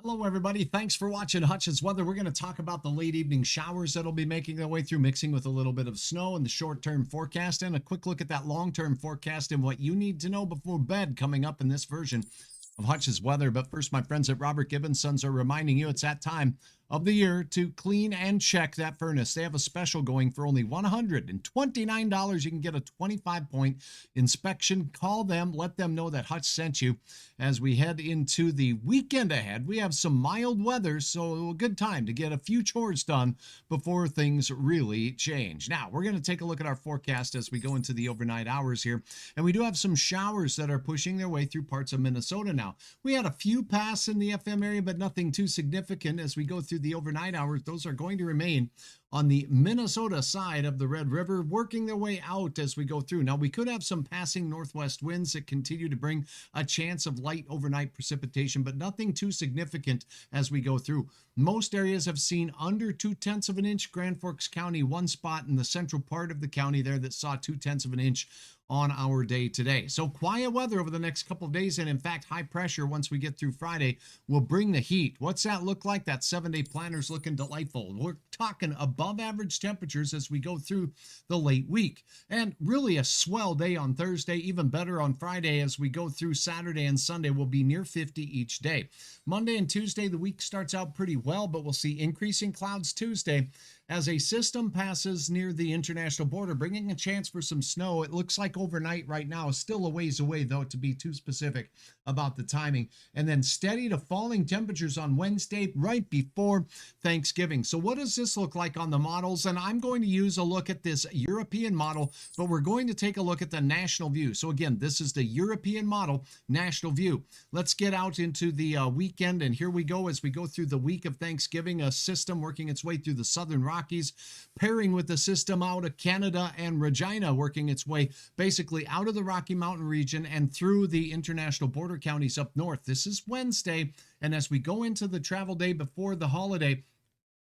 Hello, everybody. Thanks for watching Hutch's Weather. We're going to talk about the late evening showers that'll be making their way through, mixing with a little bit of snow in the short-term forecast, and a quick look at that long-term forecast and what you need to know before bed coming up in this version of Hutch's Weather. But first, my friends at Robert Gibbonsons are reminding you it's that time of the year to clean and check that furnace. They have a special going for only $129. You can get a 25-point inspection. Call them, let them know that Hutch sent you. As we head into the weekend ahead, we have some mild weather, so a good time to get a few chores done before things really change. Now, we're going to take a look at our forecast as we go into the overnight hours here, and we do have some showers that are pushing their way through parts of Minnesota now. We had a few pass in the FM area, but nothing too significant as we go through the overnight hours. Those are going to remain on the Minnesota side of the Red River, working their way out as we go through. Now, we could have some passing northwest winds that continue to bring a chance of light overnight precipitation, but nothing too significant as we go through. Most areas have seen under 0.2 of an inch. Grand Forks County, one spot in the central part of the county there that saw 0.2 of an inch on our day today. So quiet weather over the next couple of days, and in fact, high pressure once we get through Friday will bring the heat. What's that look like? That 7-day planner's looking delightful. We're talking above average temperatures as we go through the late week. And really a swell day on Thursday, even better on Friday as we go through Saturday and Sunday. Will be near 50 each day. Monday and Tuesday, the week starts out pretty well, but we'll see increasing clouds Tuesday as a system passes near the international border, bringing a chance for some snow. It looks like overnight right now, still a ways away, though, to be too specific about the timing. And then steady to falling temperatures on Wednesday, right before Thanksgiving. So what does this look like on the models? And I'm going to use a look at this European model, but we're going to take a look at the national view. So again, this is the European model, national view. Let's get out into the weekend, and here we go as we go through the week of Thanksgiving, a system working its way through the southern Rockies, pairing with the system out of Canada and Regina, working its way basically out of the Rocky Mountain region and through the international border counties up north. This is Wednesday, and as we go into the travel day before the holiday,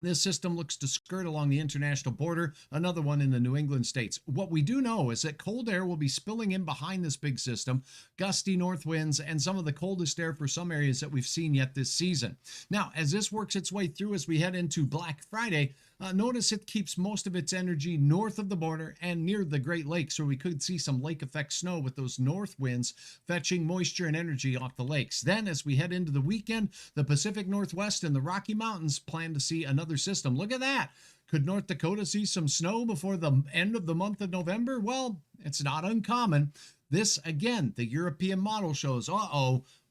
this system looks to skirt along the international border, another one in the New England states. What we do know is that cold air will be spilling in behind this big system, gusty north winds, and some of the coldest air for some areas that we've seen yet this season. Now, as this works its way through as we head into Black Friday, notice it keeps most of its energy north of the border and near the Great Lakes, where we could see some lake effect snow with those north winds fetching moisture and energy off the lakes. Then as we head into the weekend, the Pacific Northwest and the Rocky Mountains plan to see another system. Look at that. Could North Dakota see some snow before the end of the month of November? Well, it's not uncommon. This, again, the European model shows,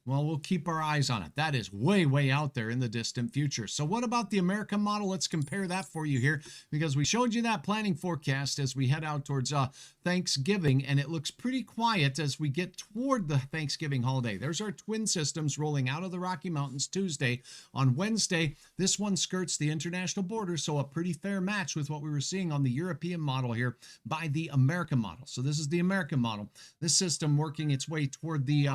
well, we'll keep our eyes on it. That is way, way out there in the distant future. So what about the American model? Let's compare that for you here, because we showed you that planning forecast as we head out towards Thanksgiving, and it looks pretty quiet as we get toward the Thanksgiving holiday. There's our twin systems rolling out of the Rocky Mountains Tuesday. On Wednesday, this one skirts the international border, so a pretty fair match with what we were seeing on the European model here by the American model. So this is the American model. This system working its way toward the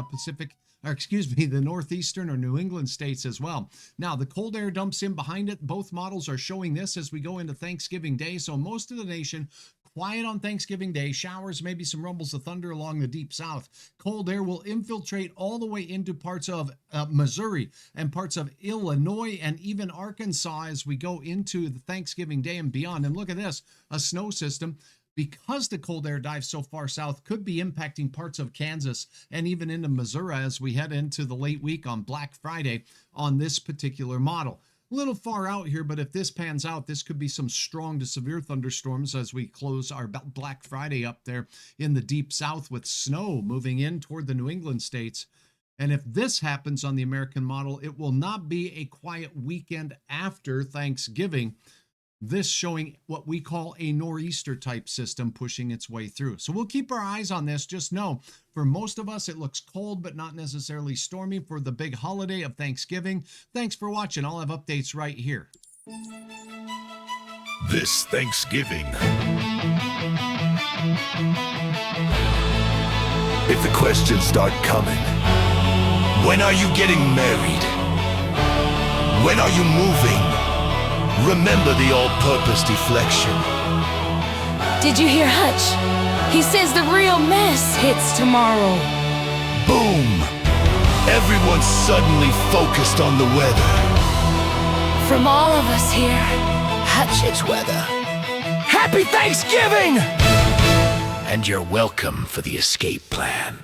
the northeastern or New England states as well. Now, the cold air dumps in behind it. Both models are showing this as we go into Thanksgiving Day. So most of the nation quiet on Thanksgiving Day. Showers, maybe some rumbles of thunder along the deep south. Cold air will infiltrate all the way into parts of Missouri and parts of Illinois and even Arkansas as we go into the Thanksgiving Day and beyond. And look at this, a snow system, because the cold air dives so far south, could be impacting parts of Kansas and even into Missouri as we head into the late week on Black Friday on this particular model. A little far out here, but if this pans out, this could be some strong to severe thunderstorms as we close our Black Friday up there in the deep south with snow moving in toward the New England states. And if this happens on the American model, it will not be a quiet weekend after Thanksgiving. This showing what we call a nor'easter type system pushing its way through. So we'll keep our eyes on this. Just know, for most of us, it looks cold, but not necessarily stormy for the big holiday of Thanksgiving. Thanks for watching. I'll have updates right here. This Thanksgiving, if the questions start coming, when are you getting married? When are you moving? Remember the all-purpose deflection. Did you hear Hutch? He says the real mess hits tomorrow. Boom! Everyone's suddenly focused on the weather. From all of us here, Hutch, it's weather. Happy Thanksgiving! And you're welcome for the escape plan.